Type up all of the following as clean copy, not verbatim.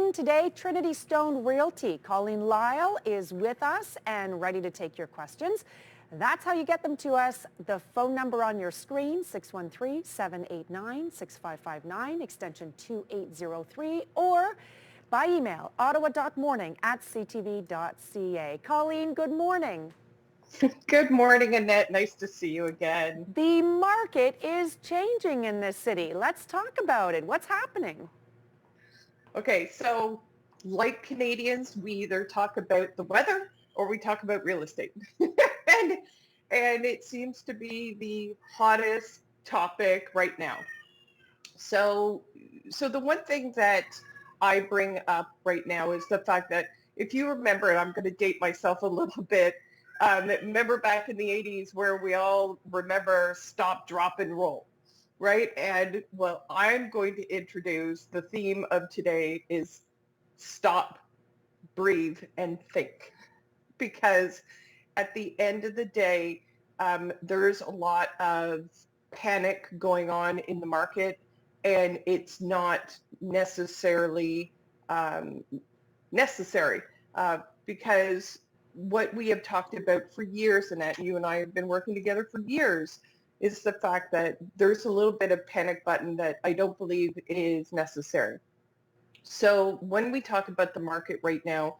in today, Trinity Stone Realty. Colleen Lyle is with us and ready to take your questions. That's how you get them to us. The phone number on your screen, 613-789-6559, extension 2803, or by email, ottawa.morning@ctv.ca. Colleen, good morning. Good morning, Annette. Nice to see you again. The market is changing in this city. Let's talk about it. What's happening? Okay, so like Canadians, we either talk about the weather or we talk about real estate. and it seems to be the hottest topic right now. So the one thing that I bring up right now is the fact that if you remember, and I'm going to date myself a little bit, remember back in the 80s where we all remember stop, drop, and roll, right? And well, I'm going to introduce the theme of today is stop, breathe, and think. Because at the end of the day, there's a lot of panic going on in the market, and it's not necessarily necessary because what we have talked about for years, Annette, you and I have been working together for years, is the fact that there's a little bit of panic button that I don't believe is necessary. So when we talk about the market right now,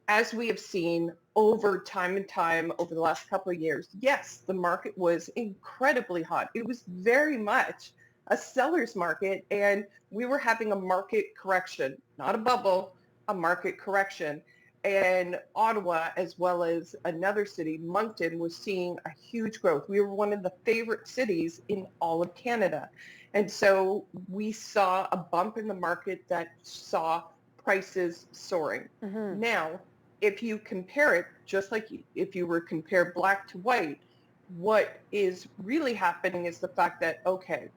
as we have seen over time and time over the last couple of years, yes, the market was incredibly hot. It was very much a seller's market, and we were having a market correction, not a bubble, a market correction. And Ottawa, as well as another city, Moncton, was seeing a huge growth. We were one of the favorite cities in all of Canada. And so we saw a bump in the market that saw prices soaring. Mm-hmm. Now, if you compare it, just like if you were to compare black to white, what is really happening is the fact that, okay,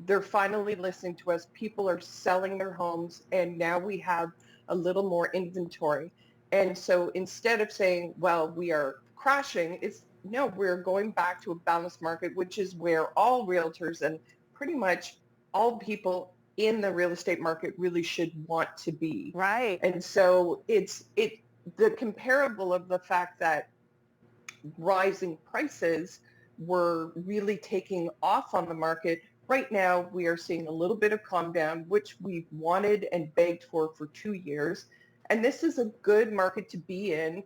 they're finally listening to us. People are selling their homes, and now we have a little more inventory. And so instead of saying, well, we are crashing, it's no, we're going back to a balanced market, which is where all realtors and pretty much all people in the real estate market really should want to be. Right. And so it's the comparable of the fact that rising prices were really taking off on the market. Right now, we are seeing a little bit of calm down, which we've wanted and begged for 2 years. And this is a good market to be in,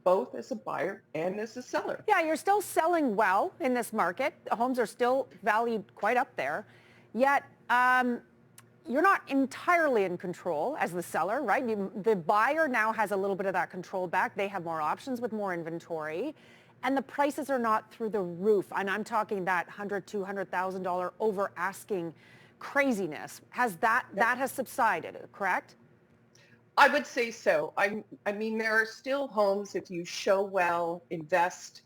both as a buyer and as a seller. Yeah, you're still selling well in this market. Homes are still valued quite up there. Yet you're not entirely in control as the seller, right? The buyer now has a little bit of that control back. They have more options with more inventory. And the prices are not through the roof. And I'm talking that $100,000, $200,000 over asking craziness. That has subsided, correct? I would say so. I mean, there are still homes, if you show well, invest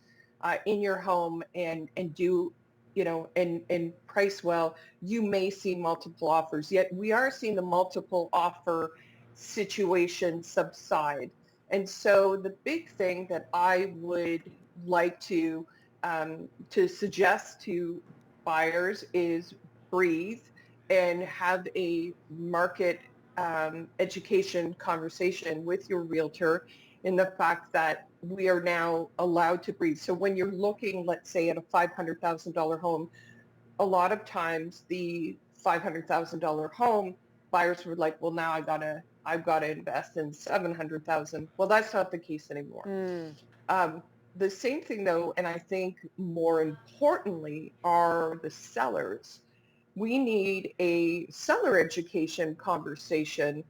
in your home and do, and price well, you may see multiple offers. Yet we are seeing the multiple offer situation subside. And so the big thing that I would like to suggest to buyers is breathe and have a market education conversation with your realtor in the fact that we are now allowed to breathe. So when you're looking, let's say, at a $500,000 home, a lot of times the $500,000 home buyers were like, well, now I've got to invest in $700,000. Well, that's not the case anymore. The same thing, though, and I think more importantly, are the sellers. We need a seller education conversation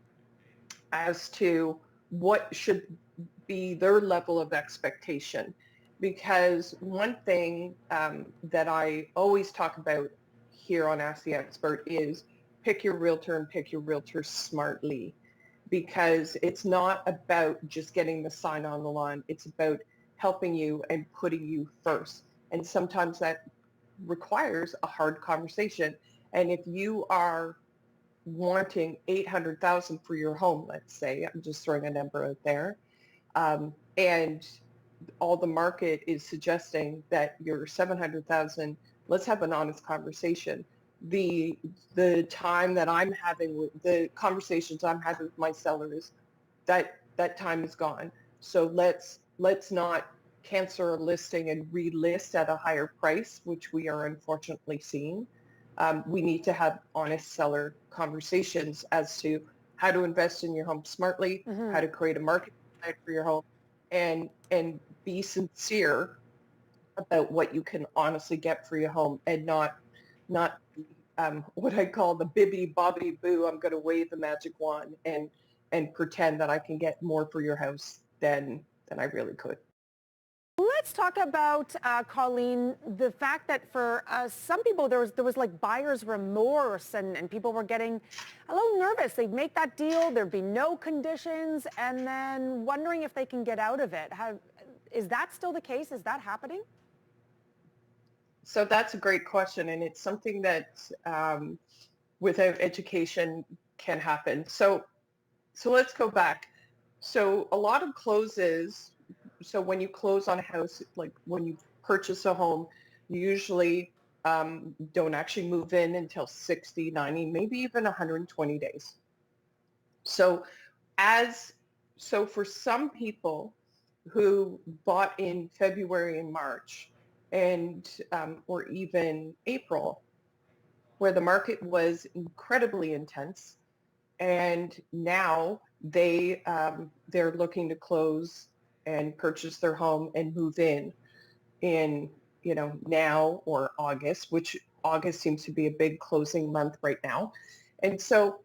as to what should be their level of expectation. Because one thing that I always talk about here on Ask the Expert is pick your realtor and pick your realtor smartly. Because it's not about just getting the sign on the lawn. It's about helping you and putting you first. And sometimes that requires a hard conversation. And if you are wanting $800,000 for your home, let's say, I'm just throwing a number out there, and all the market is suggesting that you're $700,000, let's have an honest conversation. the the time that I'm having with the conversations I'm having with my sellers, that time is gone. So let's not cancel a listing and relist at a higher price, which we are unfortunately seeing. We need to have honest seller conversations as to how to invest in your home smartly, how to create a market plan for your home, and be sincere about what you can honestly get for your home, and not what I call the bibbity bobbity boo. I'm going to wave the magic wand and pretend that I can get more for your house than I really could. Let's talk about, Colleen, the fact that for some people there was like buyer's remorse, and people were getting a little nervous. They'd make that deal, there'd be no conditions, and then wondering if they can get out of it. Is that still the case? Is that happening? So that's a great question, and it's something that without education can happen. So let's go back. So a lot of closes, so when you close on a house, like when you purchase a home, you usually don't actually move in until 60, 90, maybe even 120 days. So as so for some people who bought in February and March and or even April, where the market was incredibly intense, and now they're looking to close and purchase their home and move in now or August, which August seems to be a big closing month right now. And so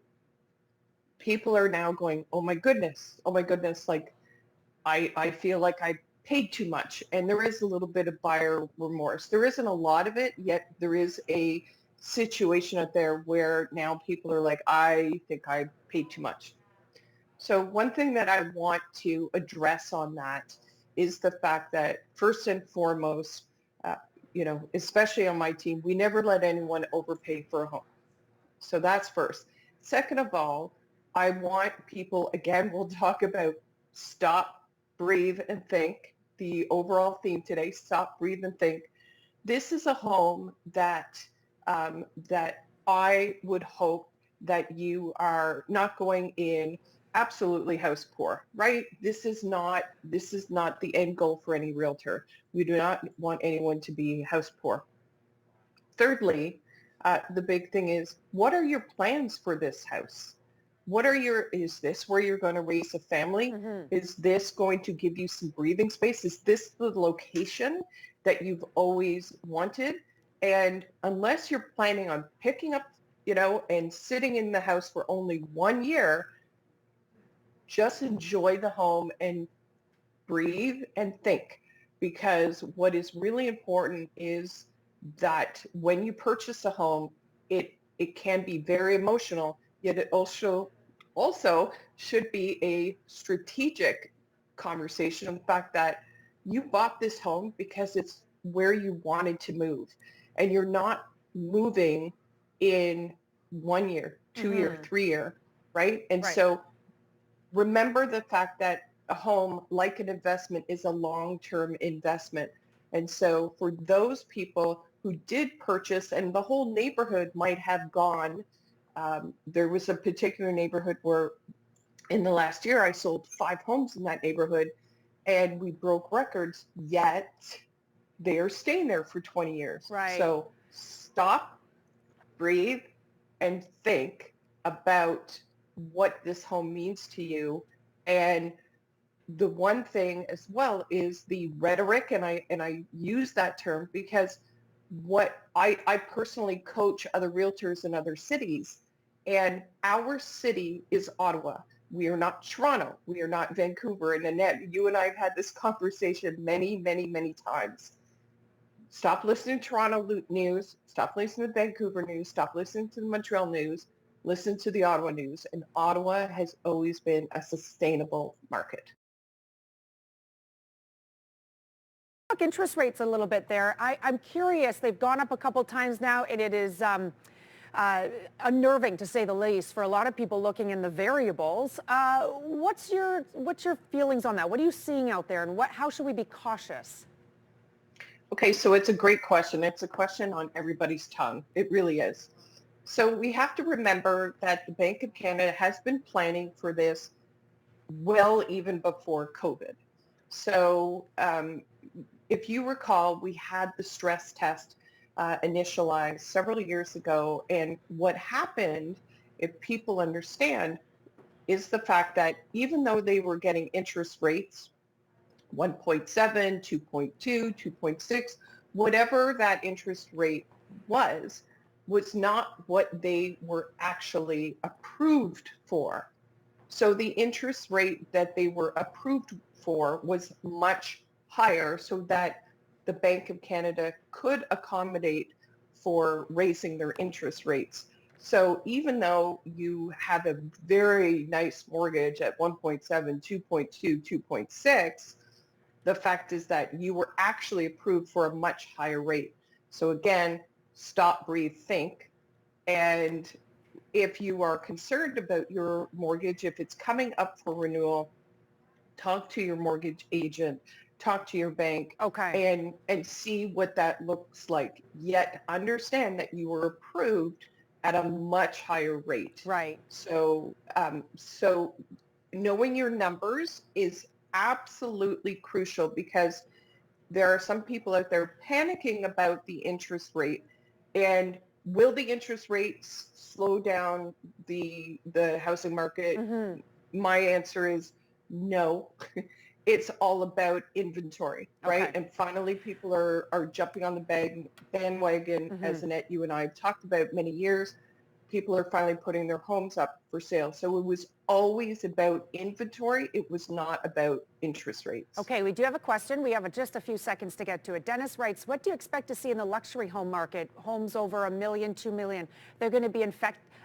people are now going, oh my goodness, like I feel like I paid too much. And there is a little bit of buyer remorse. There isn't a lot of it, yet there is a situation out there where now people are like, I think I paid too much. So one thing that I want to address on that is the fact that first and foremost, especially on my team, we never let anyone overpay for a home. So that's first. Second of all, I want people, again, we'll talk about stop, breathe, and think. The overall theme today, stop, breathe, and think. This is a home that I would hope that you are not going in absolutely house poor, right? This is not the end goal for any realtor. We do not want anyone to be house poor. Thirdly, the big thing is, what are your plans for this house? Is this where you're going to raise a family? Is this going to give you some breathing space? Is this the location that you've always wanted? And unless you're planning on picking up, and sitting in the house for only 1 year, just enjoy the home and breathe and think. Because what is really important is that when you purchase a home, it can be very emotional, yet it also should be a strategic conversation of the fact that you bought this home because it's where you wanted to move, and you're not moving in 1 year, 2 year, 3 year, right? And Right. so remember the fact that a home, like an investment, is a long-term investment. And so for those people who did purchase, and the whole neighborhood might have gone, there was a particular neighborhood where in the last year I sold 5 homes in that neighborhood, and we broke records, yet they are staying there for 20 years. Right. So stop, breathe, and think about what this home means to you. And the one thing as well is the rhetoric, and I use that term because what I personally coach other realtors in other cities, and our city is Ottawa. We are not Toronto. We are not Vancouver. And Annette, you and I have had this conversation many, many, many times. Stop listening to Toronto news. Stop listening to Vancouver news. Stop listening to the Montreal news. Listen to the Ottawa news. And Ottawa has always been a sustainable market. Talk interest rates a little bit there. I'm curious. They've gone up a couple times now, and it is unnerving, to say the least, for a lot of people looking in the variables. What's your feelings on that? What are you seeing out there, and how should we be cautious? Okay, so it's a great question. It's a question on everybody's tongue. It really is. So we have to remember that the Bank of Canada has been planning for this well even before COVID. So if you recall, we had the stress test initialized several years ago. And what happened, if people understand, is the fact that even though they were getting interest rates 1.7, 2.2, 2.6, whatever that interest rate was not what they were actually approved for. So the interest rate that they were approved for was much higher so that the Bank of Canada could accommodate for raising their interest rates. So even though you have a very nice mortgage at 1.7, 2.2, 2.6, the fact is that you were actually approved for a much higher rate. So again, stop, breathe, think. And if you are concerned about your mortgage, if it's coming up for renewal, talk to your mortgage agent, talk to your bank, Okay. and see what that looks like. Yet understand that you were approved at a much higher rate. Right. So, so knowing your numbers is absolutely crucial, because there are some people out there panicking about the interest rate. And will the interest rates slow down the housing market? Mm-hmm. My answer is no. It's all about inventory, right? Okay. And finally, people are jumping on the bandwagon, Mm-hmm. as Annette, you and I have talked about many years. People are finally putting their homes up for sale. So it was always about inventory. It was not about interest rates. Okay, we do have a question. We have just a few seconds to get to it. Dennis writes, what do you expect to see in the luxury home market? Homes over $1 million, $2 million. They're going to be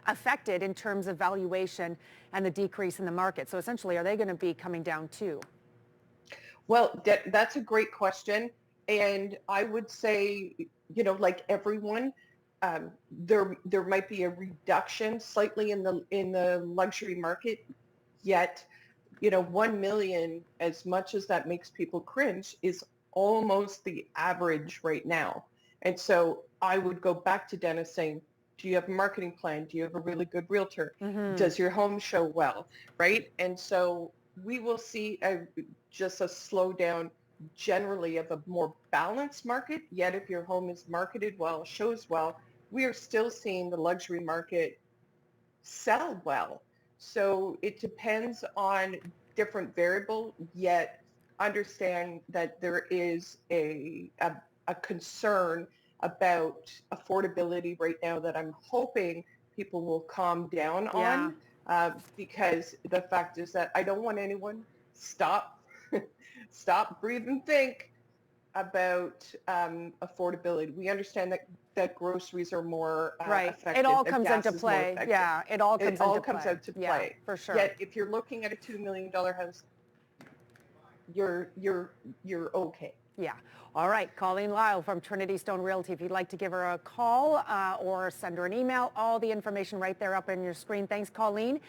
affected in terms of valuation and the decrease in the market. So essentially, are they going to be coming down too? Well, that's a great question. And I would say, like everyone, there might be a reduction slightly in the luxury market. Yet, 1 million, as much as that makes people cringe, is almost the average right now. And so I would go back to Dennis saying, do you have a marketing plan? Do you have a really good realtor? Mm-hmm. Does your home show well? Right? And so we will see just a slowdown generally of a more balanced market. Yet if your home is marketed well, shows well, we are still seeing the luxury market sell well. So it depends on different variable, yet understand that there is a concern about affordability right now that I'm hoping people will calm down Yeah. on, because the fact is that I don't want anyone stop, stop, breathe and think about affordability. We understand that groceries are more Right. effective, It all that comes gas into is more play. effective. Yeah, it all comes It all into comes play. out to Yeah, play. for sure. Yet if you're looking at a $2 million house, you're okay. Yeah. All right. Colleen Lyle from Trinity Stone Realty. If you'd like to give her a call or send her an email, all the information right there up on your screen. Thanks, Colleen.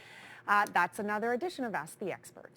That's another edition of Ask the Expert.